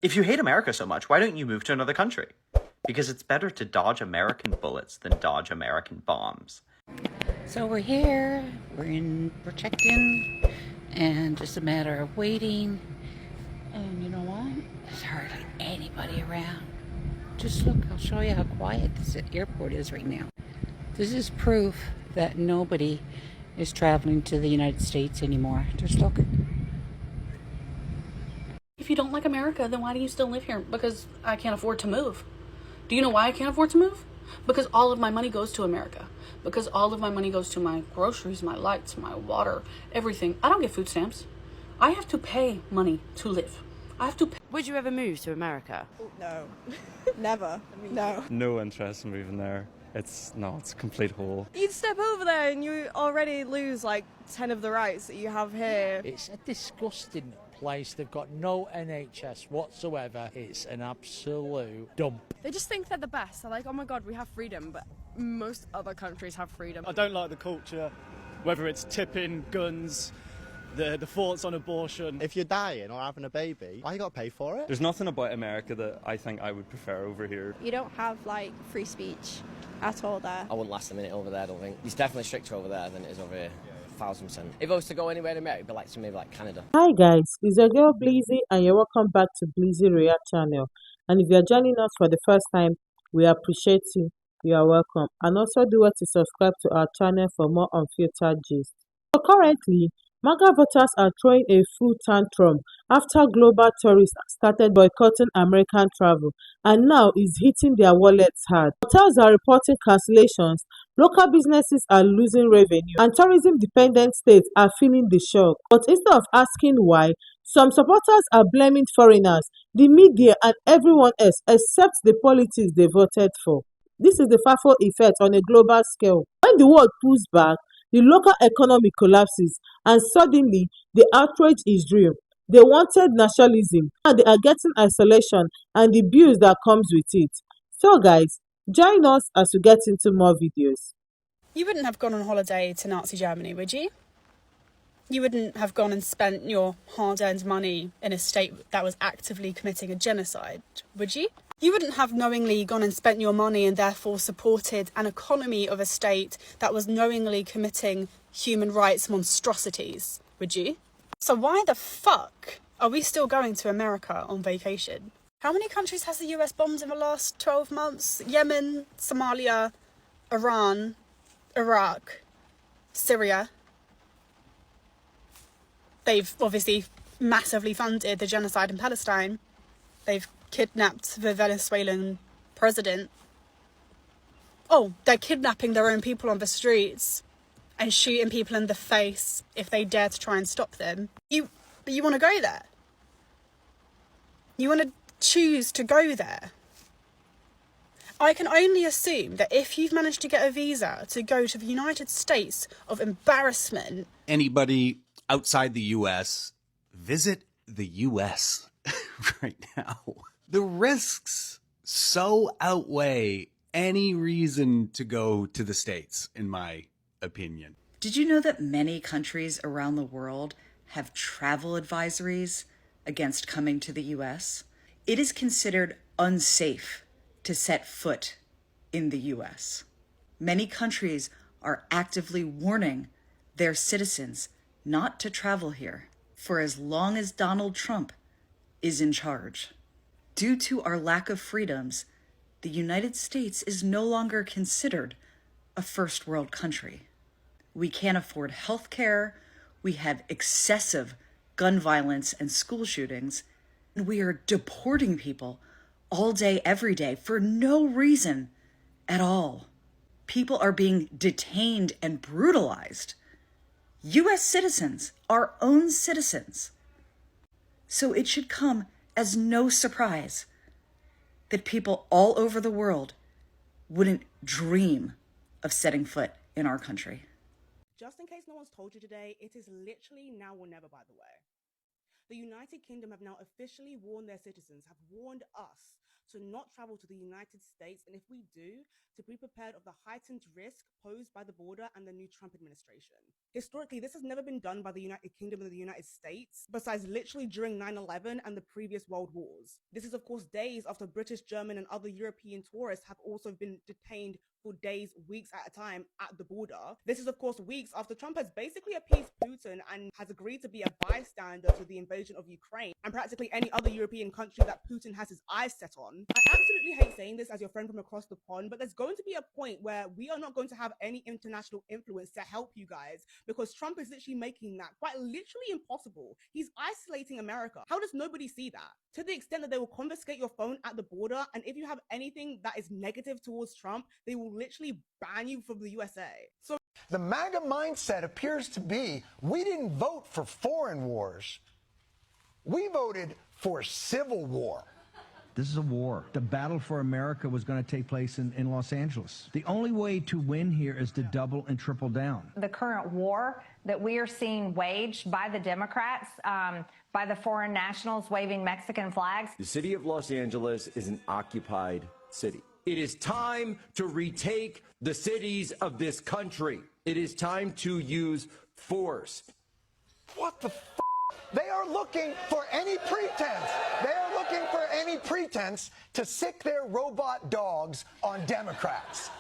If you hate America so much, why don't you move to another country? Because it's better to dodge American bullets than dodge American bombs. So we're here, we're checked in, and just a matter of waiting. And you know what? There's hardly anybody around. Just look, I'll show you how quiet this airport is right now. This is proof that nobody is traveling to the United States anymore. Just look. If you don't like America, then why do you still live here? Because I can't afford to move. Do you know why I can't afford to move? Because all of my money goes to America. Because all of my money goes to my groceries, my lights, my water, everything. I don't get food stamps. I have to pay money to live. I have to pay. Would you ever move to America? No, never. No. No interest in moving there. It's a complete hole. You'd step over there and you already lose like 10 of the rights that you have here. It's a disgusting place. They've got no NHS whatsoever. It's an absolute dump. They just think they're the best. They're like, oh my God, we have freedom, but most other countries have freedom. I don't like the culture, whether it's tipping, guns, the thoughts on abortion. If you're dying or having a baby, why you got to pay for it? There's nothing about America that I think I would prefer over here. You don't have like free speech at all there. I wouldn't last a minute over there, I don't think. It's definitely stricter over there than it is over here. 1000%. If I was to go anywhere in America, it'd be like to maybe like Canada. Hi guys, it's your girl Bleezy and you're welcome back to Bleezy React channel. And if you're joining us for the first time, we appreciate you. You are welcome. And also do well to subscribe to our channel for more unfiltered gist. So currently, MAGA voters are throwing a full tantrum after global tourists started boycotting American travel and now is hitting their wallets hard. Hotels are reporting cancellations, local businesses are losing revenue, and tourism-dependent states are feeling the shock. But instead of asking why, some supporters are blaming foreigners, the media, and everyone else except the politics they voted for. This is the Fafo effect on a global scale. When the world pulls back, the local economy collapses, and suddenly the outrage is real. They wanted nationalism, and they are getting isolation and the abuse that comes with it. So guys, join us as we get into more videos. You wouldn't have gone on holiday to Nazi Germany, would you? You wouldn't have gone and spent your hard-earned money in a state that was actively committing a genocide, would you? You wouldn't have knowingly gone and spent your money and therefore supported an economy of a state that was knowingly committing human rights monstrosities, would you? So why the fuck are we still going to America on vacation? How many countries has the US bombed in the last 12 months? Yemen, Somalia, Iran, Iraq, Syria. They've obviously massively funded the genocide in Palestine. They've kidnapped the Venezuelan president. Oh, they're kidnapping their own people on the streets and shooting people in the face if they dare to try and stop them. You want to go there? You want to choose to go there? I can only assume that if you've managed to get a visa to go to the United States of embarrassment... Anybody outside the US, visit the US right now. The risks so outweigh any reason to go to the States, in my opinion. Did you know that many countries around the world have travel advisories against coming to the US? It is considered unsafe to set foot in the US. Many countries are actively warning their citizens not to travel here for as long as Donald Trump is in charge. Due to our lack of freedoms, the United States is no longer considered a first world country. We can't afford health care, we have excessive gun violence and school shootings, and we are deporting people all day, every day, for no reason at all. People are being detained and brutalized. U.S. citizens, our own citizens. So it should come as no surprise that people all over the world wouldn't dream of setting foot in our country. Just in case no one's told you today, it is literally now or never, by the way. The United Kingdom have now officially warned their citizens, have warned us to not travel to the United States, and if we do, to be prepared of the heightened risk posed by the border and the new Trump administration. Historically, this has never been done by the United Kingdom and the United States, besides literally during 9/11 and the previous world wars. This is, of course, days after British, German, and other European tourists have also been detained for days, weeks at a time at the border. This is, of course, weeks after Trump has basically appeased Putin and has agreed to be a bystander to the invasion of Ukraine and practically any other European country that Putin has his eyes set on. I absolutely hate saying this as your friend from across the pond, but there's going to be a point where we are not going to have any international influence to help you guys because Trump is literally making that quite literally impossible. He's isolating America. How does nobody see that? To the extent that they will confiscate your phone at the border, and if you have anything that is negative towards Trump, they will literally ban you from the USA. So the MAGA mindset appears to be, we didn't vote for foreign wars. We voted for civil war. This is a war. The battle for America was going to take place in Los Angeles. The only way to win here is to double and triple down. The current war that we are seeing waged by the Democrats, by the foreign nationals waving Mexican flags. The city of Los Angeles is an occupied city. It is time to retake the cities of this country. It is time to use force. What the f***? They are looking for any pretense. They are looking for any pretense to sick their robot dogs on Democrats.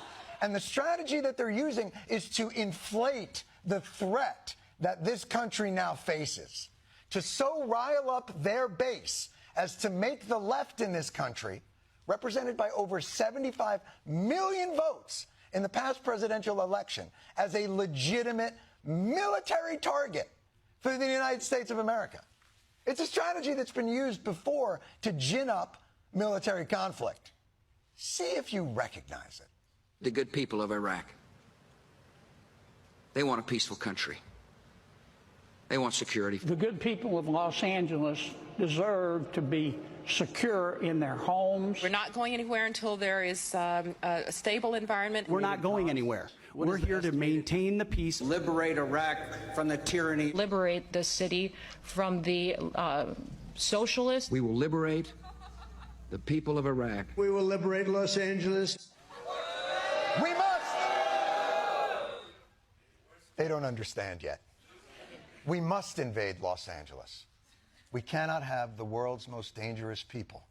And the strategy that they're using is to inflate the threat that this country now faces, to so rile up their base as to make the left in this country, represented by over 75 million votes in the past presidential election, as a legitimate military target for the United States of America. It's a strategy that's been used before to gin up military conflict. See if you recognize it. The good people of Iraq, they want a peaceful country. They want security. The good people of Los Angeles deserve to be secure in their homes. We're not going anywhere until there is a stable environment. We're not going anywhere. We're here to maintain the peace. Liberate Iraq from the tyranny. Liberate the city from the socialists. We will liberate the people of Iraq. We will liberate Los Angeles. We must! They don't understand yet. We must invade Los Angeles. We cannot have the world's most dangerous people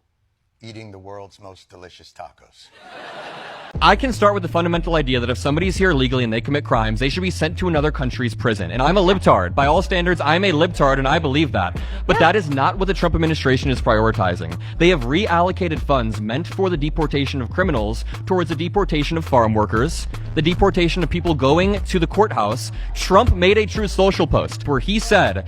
eating the world's most delicious tacos. I can start with the fundamental idea that if somebody's here illegally and they commit crimes, they should be sent to another country's prison. And I'm a libtard. By all standards, I'm a libtard and I believe that. But that is not what the Trump administration is prioritizing. They have reallocated funds meant for the deportation of criminals towards the deportation of farm workers, the deportation of people going to the courthouse. Trump made a Truth Social post where he said,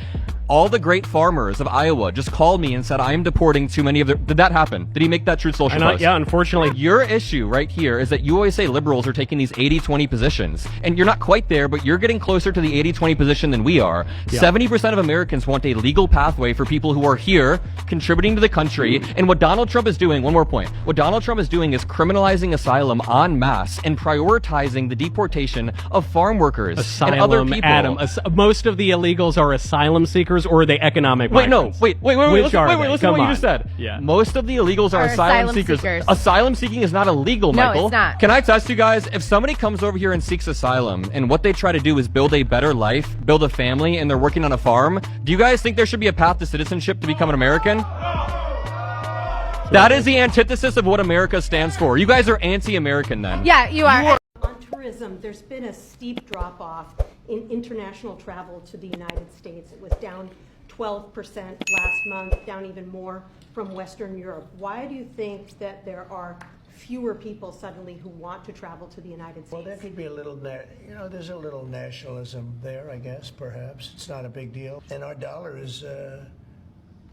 all the great farmers of Iowa just called me and said, I am deporting too many of their... Did that happen? Did he make that Truth Social post? Yeah, unfortunately. Your issue right here is that you always say liberals are taking these 80-20 positions. And you're not quite there, but you're getting closer to the 80-20 position than we are. Yeah. 70% of Americans want a legal pathway for people who are here, contributing to the country. And what Donald Trump is doing, one more point, what Donald Trump is doing is criminalizing asylum en masse and prioritizing the deportation of farm workers asylum, and other people. Adam, most of the illegals are asylum seekers or are they economic migrants? Wait, listen to what you just said. Yeah. Most of the illegals are asylum seekers. Asylum seeking is not illegal, Michael. No, it's not. Can I test you guys? If somebody comes over here and seeks asylum, and what they try to do is build a better life, build a family, and they're working on a farm, do you guys think there should be a path to citizenship to become an American? That is the antithesis of what America stands for. You guys are anti-American then. Yeah, you are. On tourism, there's been a steep drop-off in international travel to the United States. It was down 12% last month, down even more from Western Europe. Why do you think that there are fewer people suddenly who want to travel to the United States? Well, there could be a little, there's a little nationalism there, I guess, perhaps. It's not a big deal. And our dollar is a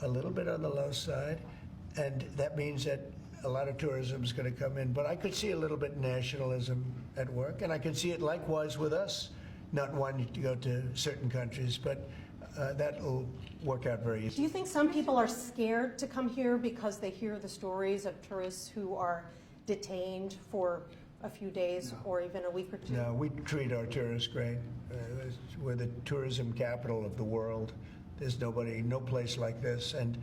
little bit on the low side, and that means that a lot of tourism is going to come in. But I could see a little bit nationalism at work, and I can see it likewise with us not wanting to go to certain countries, but that will work out very easily. Do you think some people are scared to come here because they hear the stories of tourists who are detained for a few days or even a week or two? No, we treat our tourists great. We're the tourism capital of the world. There's no place like this, and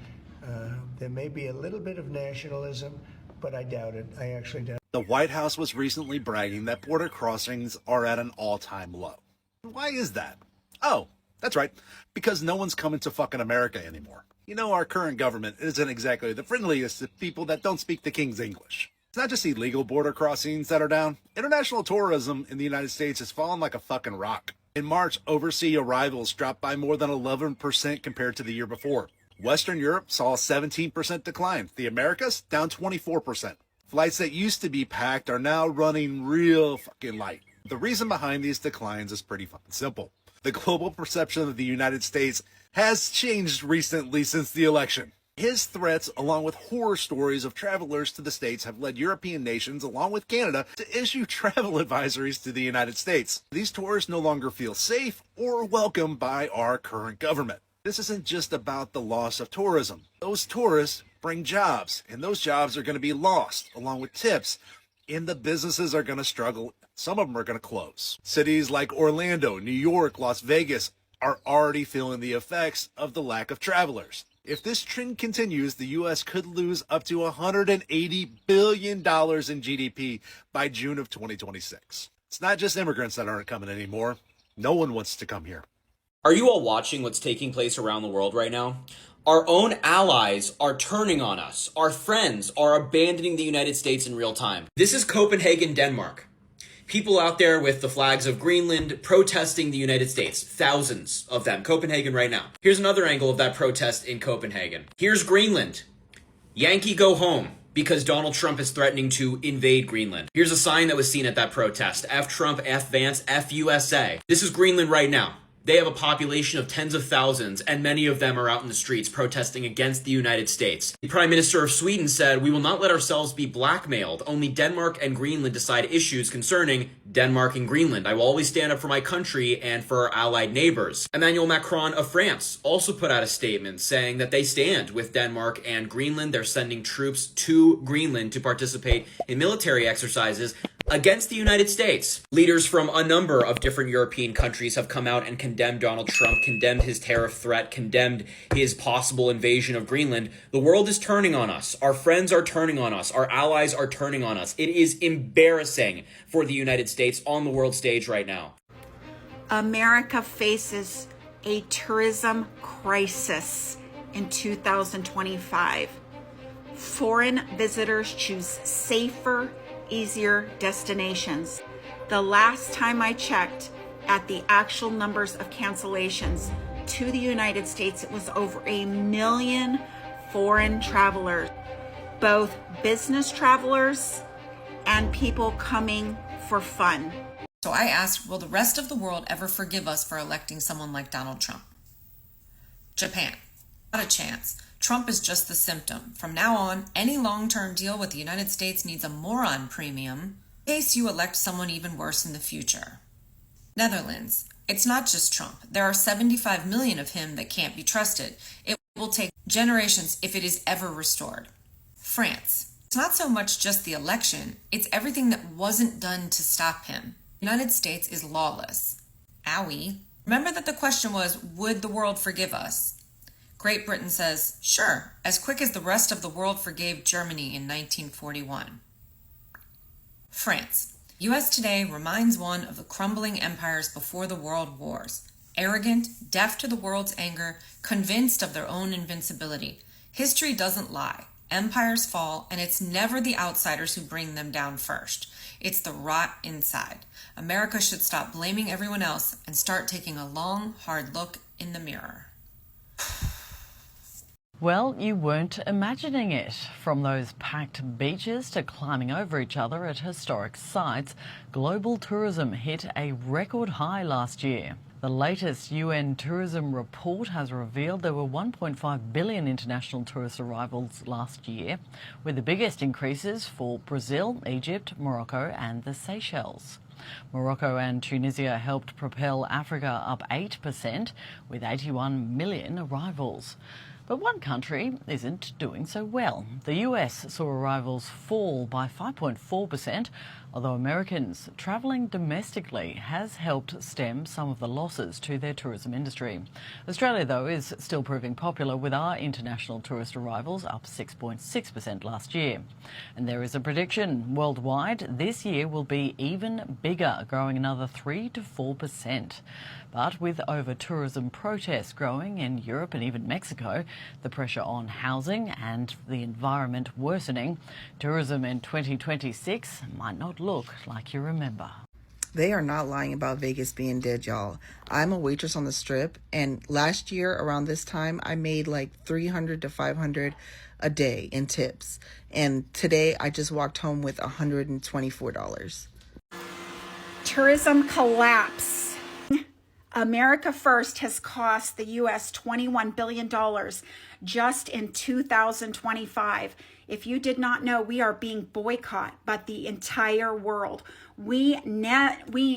there may be a little bit of nationalism, but I doubt it. I actually doubt it. The White House was recently bragging that border crossings are at an all-time low. Why is that? Oh, that's right, because no one's coming to fucking America anymore. You know, our current government isn't exactly the friendliest to people that don't speak the King's English. It's not just illegal border crossings that are down. International tourism in the United States has fallen like a fucking rock. In March, overseas arrivals dropped by more than 11% compared to the year before. Western Europe saw a 17% decline. The Americas down 24%. Flights that used to be packed are now running real fucking light. The reason behind these declines is pretty fucking simple. The global perception of the United States has changed recently since the election. His threats, along with horror stories of travelers to the States, have led European nations, along with Canada, to issue travel advisories to the United States. These tourists no longer feel safe or welcome by our current government. This isn't just about the loss of tourism. Those tourists bring jobs, and those jobs are going to be lost, along with tips, and the businesses are going to struggle. Some of them are going to close. Cities like Orlando, New York, Las Vegas are already feeling the effects of the lack of travelers. If this trend continues, the U.S. could lose up to $180 billion in GDP by June of 2026. It's not just immigrants that aren't coming anymore. No one wants to come here. Are you all watching what's taking place around the world right now? Our own allies are turning on us. Our friends are abandoning the United States in real time. This is Copenhagen, Denmark. People out there with the flags of Greenland protesting the United States. Thousands of them. Copenhagen right now. Here's another angle of that protest in Copenhagen. Here's Greenland. Yankee go home, because Donald Trump is threatening to invade Greenland. Here's a sign that was seen at that protest. F Trump, F Vance, F USA. This is Greenland right now. They have a population of tens of thousands, and many of them are out in the streets protesting against the United States. The Prime Minister of Sweden said, "We will not let ourselves be blackmailed. Only Denmark and Greenland decide issues concerning Denmark and Greenland. I will always stand up for my country and for our allied neighbors." Emmanuel Macron of France also put out a statement saying that they stand with Denmark and Greenland. They're sending troops to Greenland to participate in military exercises against the United States. Leaders from a number of different European countries have come out and condemned Donald Trump, condemned his tariff threat, condemned his possible invasion of Greenland. The world is turning on us. Our friends are turning on us. Our allies are turning on us. It is embarrassing for the United States on the world stage right now. America faces a tourism crisis in 2025. Foreign visitors choose safer, easier destinations. The last time I checked at the actual numbers of cancellations to the United States, it was over 1 million foreign travelers, both business travelers and people coming for fun. So I asked, will the rest of the world ever forgive us for electing someone like Donald Trump? Japan. Not a chance. Trump is just the symptom. From now on, any long-term deal with the United States needs a moron premium in case you elect someone even worse in the future. Netherlands. It's not just Trump. There are 75 million of him that can't be trusted. It will take generations if it is ever restored. France. It's not so much just the election, it's everything that wasn't done to stop him. The United States is lawless. Owie. Remember that the question was, would the world forgive us? Great Britain says, sure, as quick as the rest of the world forgave Germany in 1941. France. U.S. today reminds one of the crumbling empires before the world wars. Arrogant, deaf to the world's anger, convinced of their own invincibility. History doesn't lie. Empires fall, and it's never the outsiders who bring them down first. It's the rot inside. America should stop blaming everyone else and start taking a long, hard look in the mirror. Well, you weren't imagining it. From those packed beaches to climbing over each other at historic sites, global tourism hit a record high last year. The latest UN tourism report has revealed there were 1.5 billion international tourist arrivals last year, with the biggest increases for Brazil, Egypt, Morocco and the Seychelles. Morocco and Tunisia helped propel Africa up 8%, with 81 million arrivals. But one country isn't doing so well. The US saw arrivals fall by 5.4%, although Americans travelling domestically has helped stem some of the losses to their tourism industry. Australia, though, is still proving popular, with our international tourist arrivals up 6.6% last year. And there is a prediction worldwide this year will be even bigger, growing another 3 to 4%. But with over-tourism protests growing in Europe and even Mexico, the pressure on housing and the environment worsening, tourism in 2026 might not look like you remember. They are not lying about Vegas being dead, y'all. I'm a waitress on the Strip, and last year around this time, I made like $300 to $500 a day in tips. And today, I just walked home with $124. Tourism collapse. America First has cost the U.S. $21 billion just in 2025. If you did not know, we are being boycotted by the entire world. We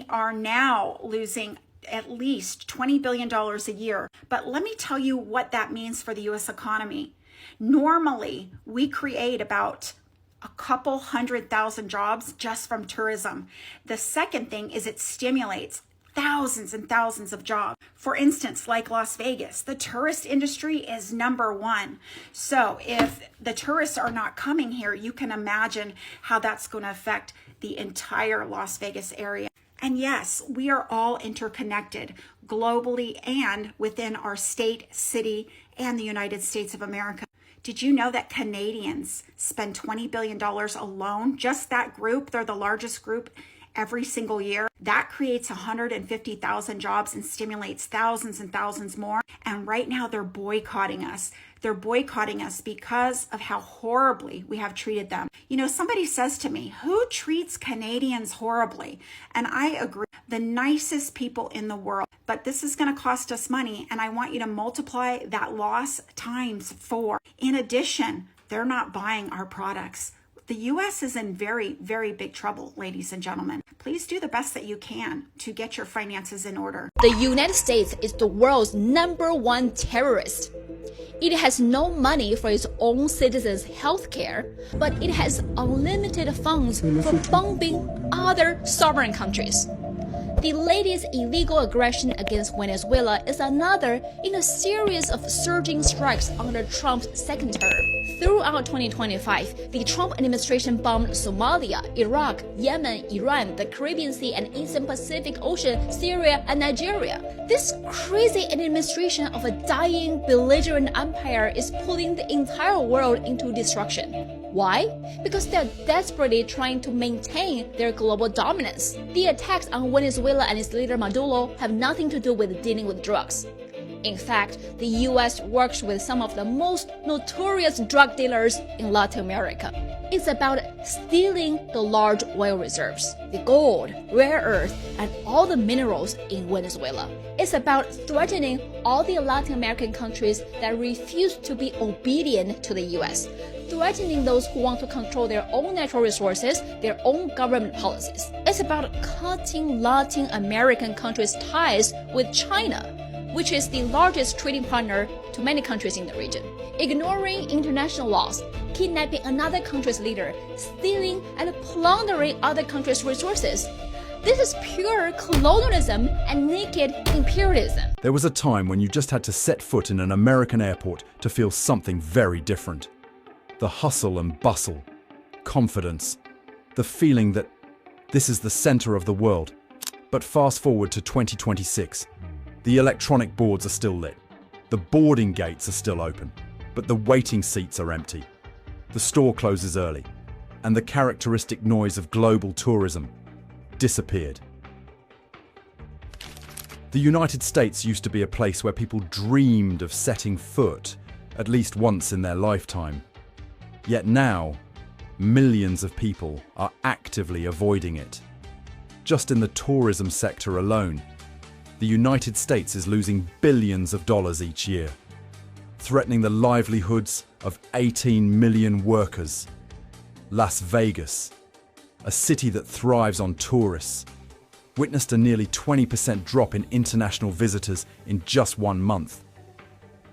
are now losing at least $20 billion a year. But let me tell you what that means for the U.S. economy. Normally, we create about a couple 100,000 jobs just from tourism. The second thing is it stimulates thousands and thousands of jobs. For instance, like Las Vegas, the tourist industry is number one. So if the tourists are not coming here, you can imagine how that's going to affect the entire Las Vegas area. And yes, we are all interconnected globally and within our state, city, and the United States of America. Did you know that Canadians spend $20 billion alone? Just that group, they're the largest group every single year. That creates 150,000 jobs and stimulates thousands and thousands more. And right now they're boycotting us. They're boycotting us because of how horribly we have treated them. You know, somebody says to me, who treats Canadians horribly? And I agree, the nicest people in the world. But this is going to cost us money, and I want you to multiply that loss times 4. In addition, they're not buying our products. The U.S. is in very, very big trouble, ladies and gentlemen. Please do the best that you can to get your finances in order. The United States is the world's #1 terrorist. It has no money for its own citizens' health care, but it has unlimited funds for bombing other sovereign countries. The latest illegal aggression against Venezuela is another in a series of surging strikes under Trump's second term. Throughout 2025, the Trump administration bombed Somalia, Iraq, Yemen, Iran, the Caribbean Sea and Eastern Pacific Ocean, Syria, and Nigeria. This crazy administration of a dying, belligerent empire is pulling the entire world into destruction. Why? Because they're desperately trying to maintain their global dominance. The attacks on Venezuela and its leader Maduro have nothing to do with dealing with drugs. In fact, the US works with some of the most notorious drug dealers in Latin America. It's about stealing the large oil reserves, the gold, rare earth, and all the minerals in Venezuela. It's about threatening all the Latin American countries that refuse to be obedient to the US, threatening those who want to control their own natural resources, their own government policies. It's about cutting Latin American countries' ties with China, which is the largest trading partner to many countries in the region. Ignoring international laws, kidnapping another country's leader, stealing and plundering other countries' resources. This is pure colonialism and naked imperialism. There was a time when you just had to set foot in an American airport to feel something very different. The hustle and bustle, confidence, the feeling that this is the center of the world. But fast forward to 2026. The electronic boards are still lit. The boarding gates are still open, but the waiting seats are empty. The store closes early, and the characteristic noise of global tourism disappeared. The United States used to be a place where people dreamed of setting foot at least once in their lifetime. Yet now, millions of people are actively avoiding it. Just in the tourism sector alone, the United States is losing billions of dollars each year, threatening the livelihoods of 18 million workers. Las Vegas, a city that thrives on tourists, witnessed a nearly 20% drop in international visitors in just 1 month.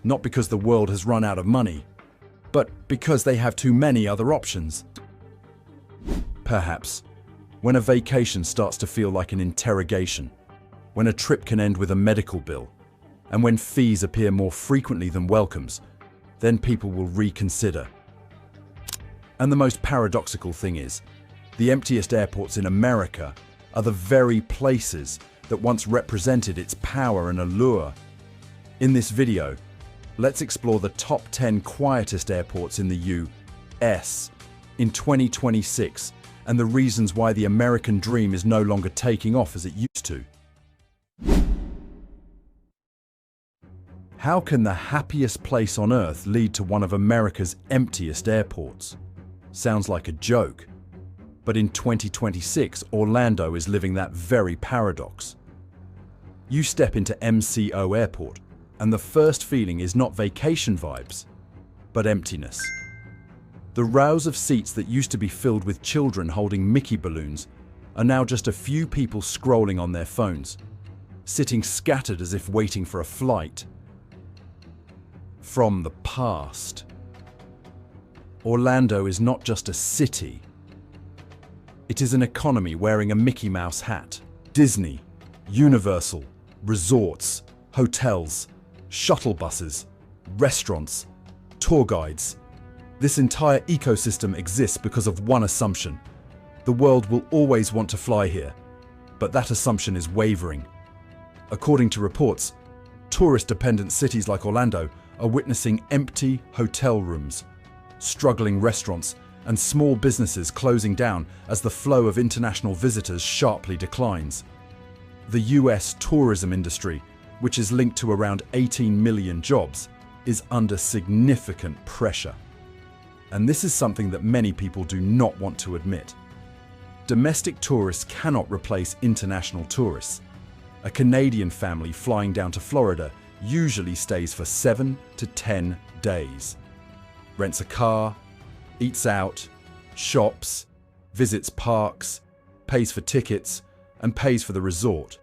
Not because the world has run out of money, but because they have too many other options. Perhaps when a vacation starts to feel like an interrogation, when a trip can end with a medical bill, and when fees appear more frequently than welcomes, then people will reconsider. And the most paradoxical thing is, the emptiest airports in America are the very places that once represented its power and allure. In this video, let's explore the top 10 quietest airports in the US in 2026 and the reasons why the American dream is no longer taking off as it used to. How can the happiest place on earth lead to one of America's emptiest airports? Sounds like a joke. But in 2026, Orlando is living that very paradox. You step into MCO Airport, and the first feeling is not vacation vibes, but emptiness. The rows of seats that used to be filled with children holding Mickey balloons are now just a few people scrolling on their phones, sitting scattered as if waiting for a flight from the past. Orlando is not just a city. It is an economy wearing a Mickey Mouse hat. Disney, Universal, resorts, hotels, shuttle buses, restaurants, tour guides. This entire ecosystem exists because of one assumption. The world will always want to fly here, but that assumption is wavering. According to reports, tourist-dependent cities like Orlando are witnessing empty hotel rooms, struggling restaurants, and small businesses closing down as the flow of international visitors sharply declines. The US tourism industry, which is linked to around 18 million jobs, is under significant pressure. And this is something that many people do not want to admit. Domestic tourists cannot replace international tourists. A Canadian family flying down to Florida usually stays for 7 to 10 days. Rents a car, eats out, shops, visits parks, pays for tickets, and pays for the resort.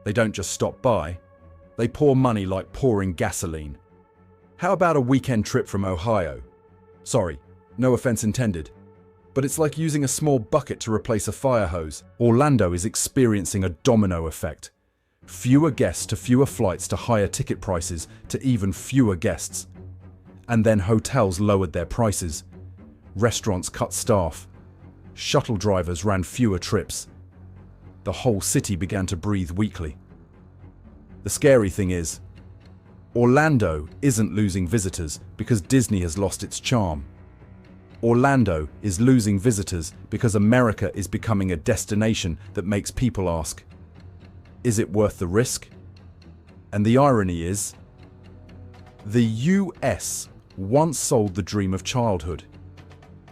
They don't just stop by, they pour money like pouring gasoline. How about a weekend trip from Ohio? Sorry, no offense intended, but it's like using a small bucket to replace a fire hose. Orlando is experiencing a domino effect. Fewer guests to fewer flights to higher ticket prices to even fewer guests. And then hotels lowered their prices. Restaurants cut staff. Shuttle drivers ran fewer trips. The whole city began to breathe weakly. The scary thing is, Orlando isn't losing visitors because Disney has lost its charm. Orlando is losing visitors because America is becoming a destination that makes people ask, is it worth the risk? And the irony is, the US once sold the dream of childhood,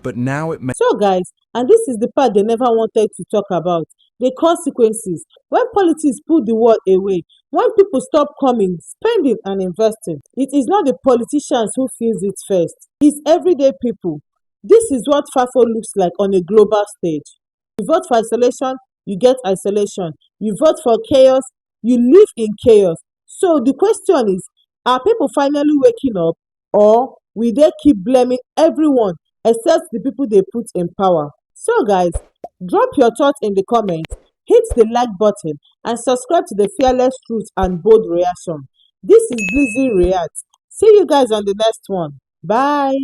but now it may... So guys, and this is the part they never wanted to talk about, the consequences. When politics put the world away, when people stop coming, spending and investing, it is not the politicians who feels it first. It's everyday people. This is what Fafo looks like on a global stage. You vote for isolation, you get isolation. You vote for chaos, you live in chaos. So the question is, are people finally waking up, or will they keep blaming everyone except the people they put in power? So guys, drop your thoughts in the comments, hit the like button, and subscribe to the Fearless Truth and Bold Reaction. This is Bleezy React. See you guys on the next one. Bye.